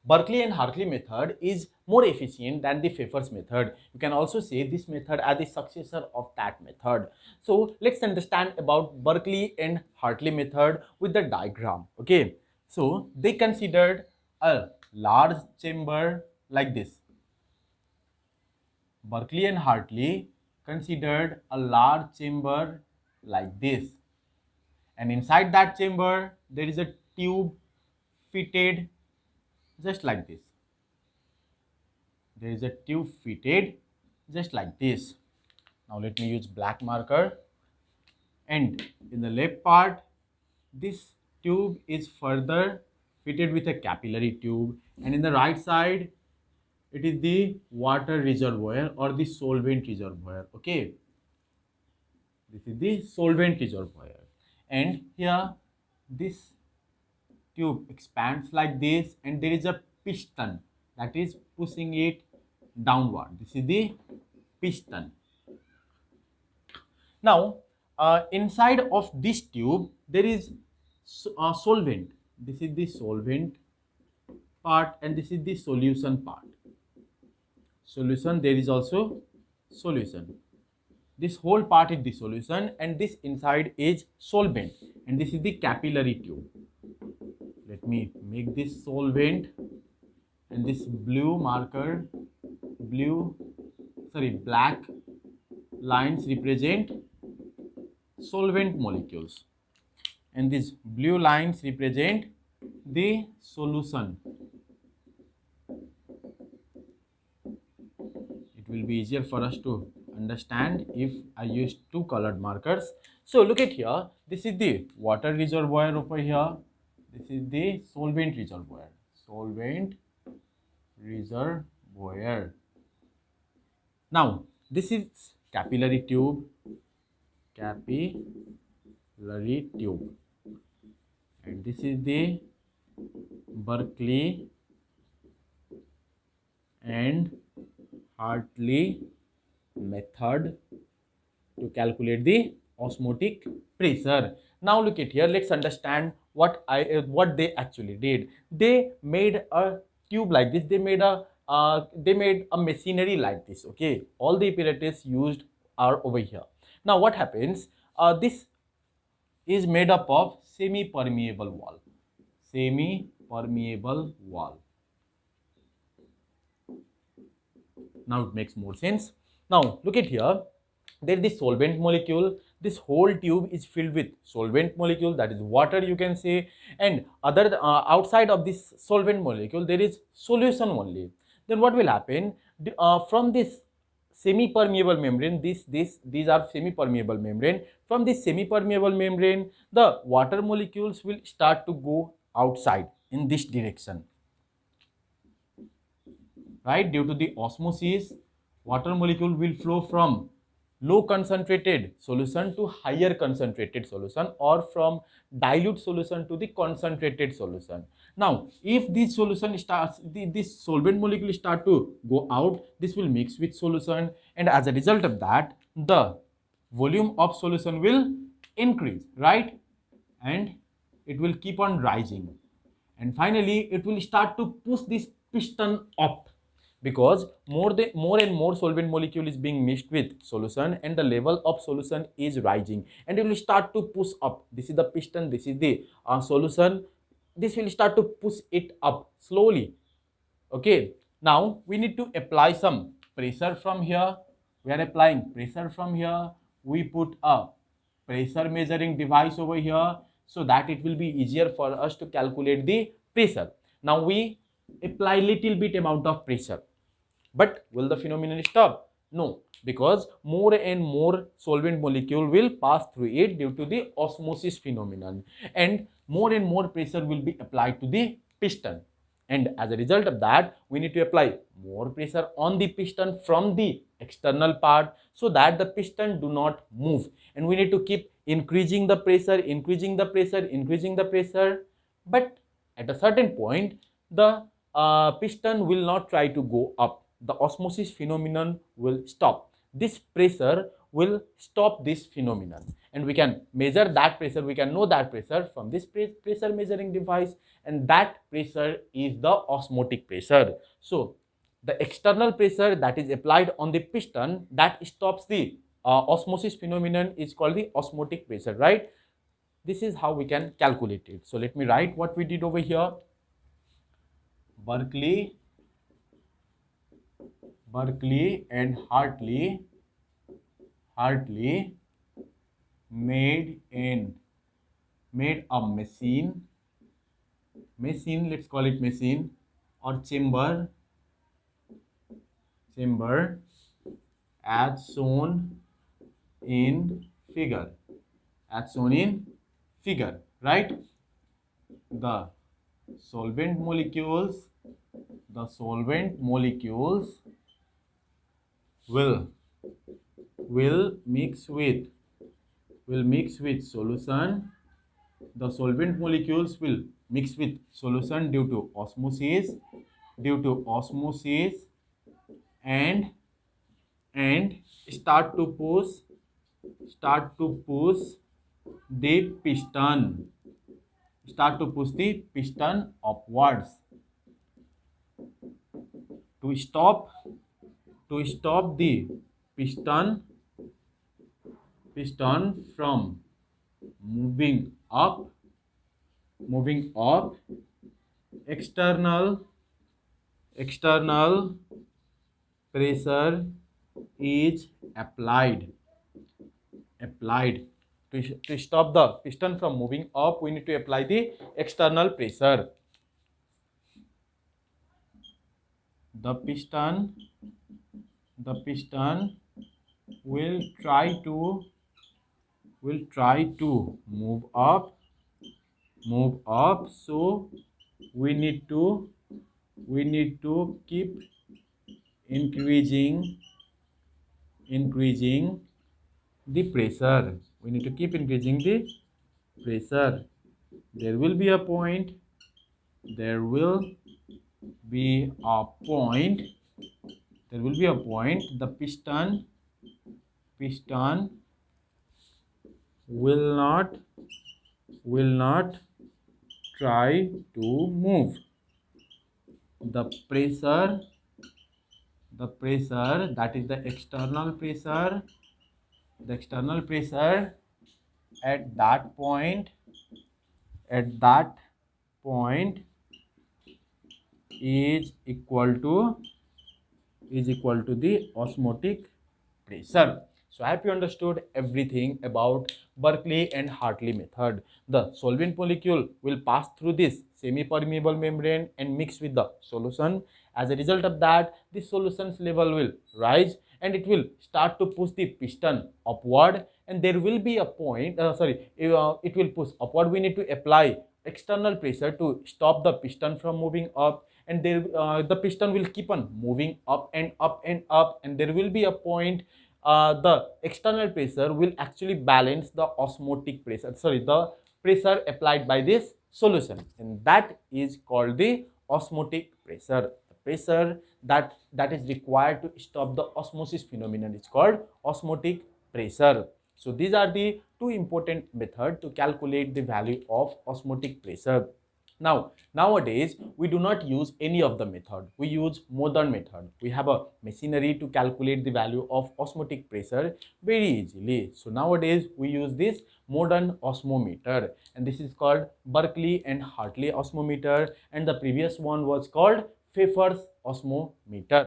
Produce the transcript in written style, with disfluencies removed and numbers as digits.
Berkeley and Hartley method is more efficient than the Pfeffer's method. You can also say this method as the successor of that method. So let's understand about Berkeley and Hartley method with the diagram. Okay, so they considered a large chamber like this. Berkeley and Hartley considered a large chamber like this, and inside that chamber there is a tube fitted just like this. There is a tube fitted just like this. Now let me use black marker, and in the left part this tube is further fitted with a capillary tube, and in the right side it is the water reservoir or the solvent reservoir. Okay, this is the solvent reservoir, and here this tube expands like this, and there is a piston that is pushing it downward. This is the piston. Now inside of this tube there is solvent. This is the solvent part, and this is the solution part. Solution, there is also solution. This whole part is the solution, and this inside is solvent, and this is the capillary tube. Let me make this solvent, and this blue marker, black lines represent solvent molecules, and these blue lines represent the solution. It will be easier for us to understand if I use two colored markers. So look at here, this is the water reservoir over here, this is the solvent reservoir. Now this is capillary tube, and this is the Berkeley and Hartley method to calculate the osmotic pressure. Now look at here, let's understand what they actually did. They made a tube like this. They made a machinery like this. Okay, all the apparatus used are over here. Now what happens? This is made up of semi-permeable wall. Now it makes more sense. Now look at here, there is the solvent molecule. This whole tube is filled with solvent molecule, that is water you can say, and outside of this solvent molecule there is solution only. Then what will happen? From this semi-permeable membrane, these are semi-permeable membrane. From this semi-permeable membrane, the water molecules will start to go outside in this direction, right? Due to the osmosis, water molecule will flow from low concentrated solution to higher concentrated solution, or from dilute solution to the concentrated solution. Now if this solution starts, this solvent molecule start to go out, this will mix with solution, and as a result of that the volume of solution will increase, right? And it will keep on rising, and finally it will start to push this piston up, because more and more solvent molecule is being mixed with solution, and the level of solution is rising, and it will start to push up. This is the piston, this is the solution. This will start to push it up slowly. Okay, now we need to apply some pressure from here. We are applying pressure from here. We put a pressure measuring device over here, so that it will be easier for us to calculate the pressure. Now we apply little bit amount of pressure, but will the phenomenon stop? No, because more and more solvent molecule will pass through it due to the osmosis phenomenon, and more pressure will be applied to the piston, and as a result of that we need to apply more pressure on the piston from the external part, so that the piston do not move, and we need to keep increasing the pressure, but at a certain point the piston will not try to go up. The osmosis phenomenon will stop. This pressure will stop this phenomenon, and we can measure that pressure, we can know that pressure from this pressure measuring device, and that pressure is the osmotic pressure. So the external pressure that is applied on the piston that stops the osmosis phenomenon is called the osmotic pressure, right? This is how we can calculate it. So let me write what we did over here. Berkeley and Hartley made a machine, let's call it machine, or chamber as shown in figure, right? The solvent molecules will mix with solution. The solvent molecules will mix with solution due to osmosis, and start to push the piston upwards to stop the piston from moving up. External pressure is applied. To stop the piston from moving up, we need to apply the external pressure. The piston will try to move up, so we need to keep increasing the pressure. There will be a point, the piston will not try to move. The pressure, that is the external pressure, at that point is equal to the osmotic pressure. So I hope you understood everything about Berkeley and Hartley method. The solvent molecule will pass through this semi-permeable membrane and mix with the solution. As a result of that, the solution's level will rise and it will start to push the piston upward, and there will be a point, it will push upward. We need to apply external pressure to stop the piston from moving up, and the piston will keep on moving up and up and up, and there will be a point the external pressure will actually balance the the pressure applied by this solution, and that is called the osmotic pressure. The pressure that is required to stop the osmosis phenomenon is called osmotic pressure. So these are the two important methods to calculate the value of osmotic pressure. Now, nowadays, we do not use any of the method. We use modern method. We have a machinery to calculate the value of osmotic pressure very easily. So nowadays, we use this modern osmometer, and this is called Berkeley and Hartley osmometer, and the previous one was called Pfeffer's osmometer.